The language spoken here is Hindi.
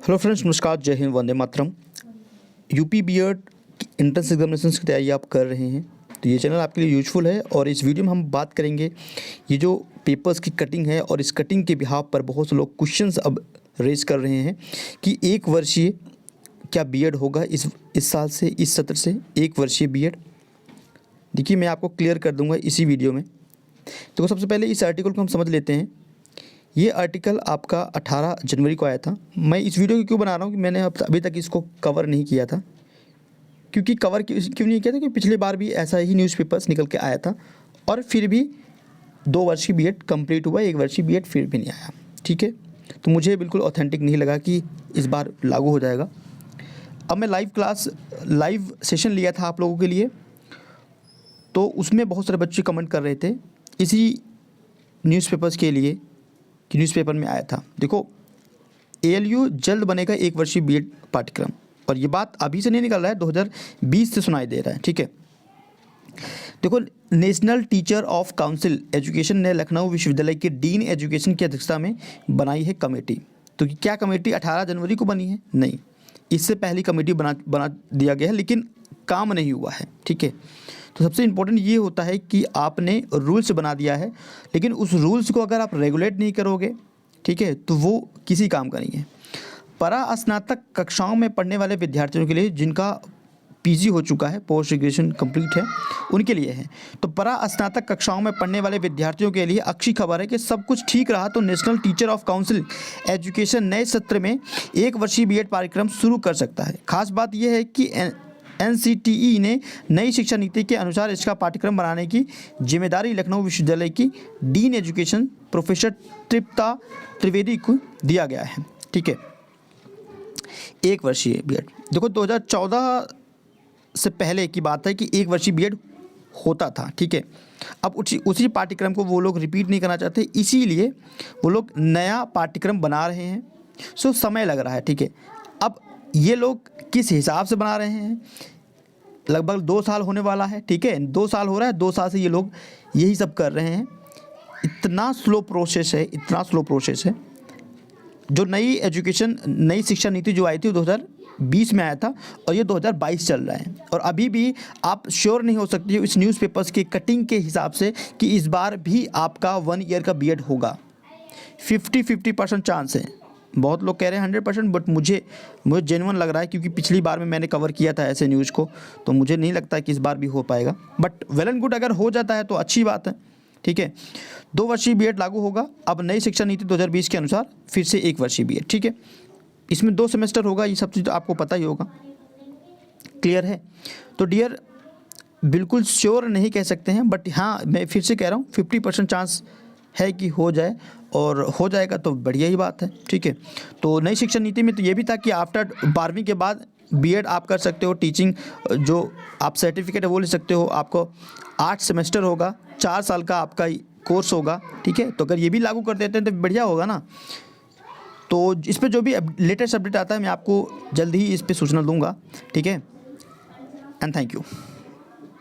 हेलो फ्रेंड्स, नमस्कार, जय Hind, Vande Mataram. UP BEd entrance examinations की तैयारी आप कर रहे हैं तो ये चैनल आपके लिए यूजफुल है। और इस वीडियो में हम बात करेंगे ये जो पेपर्स की कटिंग है, और इस कटिंग के बिहाफ पर बहुत से लोग क्वेश्चंस अब रेज कर रहे हैं कि एक वर्षीय क्या बीएड होगा इस साल से, इस सत्र से एक वर्षीय बीएड। देखिए, मैं आपको क्लियर कर दूंगा इसी वीडियो में। तो सबसे पहले इस आर्टिकल को हम समझ लेते हैं। ये आर्टिकल आपका 18 जनवरी को आया था। मैं इस वीडियो को क्यों बना रहा हूँ कि मैंने अभी तक इसको कवर नहीं किया था। क्योंकि कवर क्यों नहीं किया था कि पिछली बार भी ऐसा ही न्यूज़पेपर्स निकल के आया था और फिर भी 2 वर्ष की बीएड कंप्लीट हुआ, 1 वर्ष की बीएड फिर भी नहीं आया। ठीक है, तो मुझे बिल्कुल ऑथेंटिक नहीं लगा कि इस बार लागू हो जाएगा। अब मैं लाइव सेशन लिया था आप लोगों के लिए, तो उसमें बहुत सारे बच्चे कमेंट कर रहे थे इसी न्यूज़पेपर्स के लिए कि न्यूज़पेपर में आया था। देखो, एएलयू जल्द बनेगा 1 वर्षीय बीएड पाठ्यक्रम, और ये बात अभी से नहीं निकल रहा है, 2020 से सुनाई दे रहा है। ठीक है, देखो, national teacher of council education ने लखनऊ विश्वविद्यालय के डीन एजुकेशन की अध्यक्षता में बनाई है कमेटी। तो क्या कमेटी 18 जनवरी को बनी है? नहीं, इससे पहली कमेटी बना दिया गया है, लेकिन काम नहीं हुआ है। ठीक है, तो सबसे इम्पोर्टेंट ये होता है कि आपने रूल्स बना दिया है, लेकिन उस रूल्स को अगर आप रेगुलेट नहीं करोगे, ठीक है, तो वो किसी काम का नहीं है। परा स्नातक कक्षाओं में पढ़ने वाले विद्यार्थियों के लिए जिनका पीजी हो चुका है, पोस्ट ग्रेजुएशन कंप्लीट है, उनके लिए है। तो परा स्नातक कक्षाओं में पढ़ने वाले विद्यार्थियों के लिए अच्छी खबर है कि सब कुछ ठीक रहा तो national teacher of council education नए सत्र में 1 वर्षीय बीएड कार्यक्रम शुरू कर सकता है। खास बात यह है कि एनसीटीई ने नई शिक्षा नीति के अनुसार इसका पाठ्यक्रम बनाने की जिम्मेदारी लखनऊ विश्वविद्यालय की डीन एजुकेशन प्रोफेसर तृप्ता त्रिवेदी को दिया गया है। ठीक है, 1 वर्षीय बीएड, देखो 2014 से पहले की बात है कि 1 वर्षीय बीएड होता था। ठीक है, अब उसी पाठ्यक्रम को वो लोग रिपीट नहीं करना चाहते, इसीलिए वो लोग नया पाठ्यक्रम बना रहे हैं। सो समय लग रहा है। ठीक है, अब ये लोग किस हिसाब से बना रहे हैं? लगभग 2 साल होने वाला है। ठीक है, 2 साल हो रहा है, 2 साल से ये लोग यही सब कर रहे हैं। इतना स्लो प्रोसेस है। जो नई शिक्षा नीति जो आई थी 2020 में आया था, और ये 2022 चल रहा है, और अभी भी आप श्योर नहीं हो सकते इस न्यूज़पेपर्स की कटिंग के हिसाब से कि इस बार भी आपका 1 ईयर का बीएड होगा। 50% चांस है। बहुत लोग कह रहे हैं 100%, बट मुझे जेन्युइन लग रहा है, क्योंकि पिछली बार में मैंने कवर किया था ऐसे न्यूज़ को, तो मुझे नहीं लगता कि इस बार भी हो पाएगा। बट वेल एंड गुड, अगर हो जाता है तो अच्छी बात है। ठीक है, 2 वर्षीय बीएड लागू होगा अब नई शिक्षा नीति 2020 के अनुसार, फिर से 1 वर्षीय बीएड। ठीक है, इसमें 2 सेमेस्टर होगा, ये सब चीज़ तो आपको पता ही होगा। क्लियर है? तो डियर, बिल्कुल श्योर नहीं कह सकते हैं, बट हाँ, मैं फिर से कह रहा हूँ 50% चांस है कि हो जाए, और हो जाएगा तो बढ़िया ही बात है। ठीक है, तो नई शिक्षा नीति में तो ये भी था कि आफ्टर 12वीं के बाद बीएड आप कर सकते हो। टीचिंग जो आप सर्टिफिकेट है वो ले सकते हो। आपको 8 सेमेस्टर होगा, 4 साल का आपका कोर्स होगा। ठीक है, तो अगर ये भी लागू कर देते हैं तो बढ़िया होगा ना। तो इस पर जो भी लेटेस्ट अपडेट आता है मैं आपको जल्द ही इस पर सूचना दूंगा। ठीक है, एंड थैंक यू।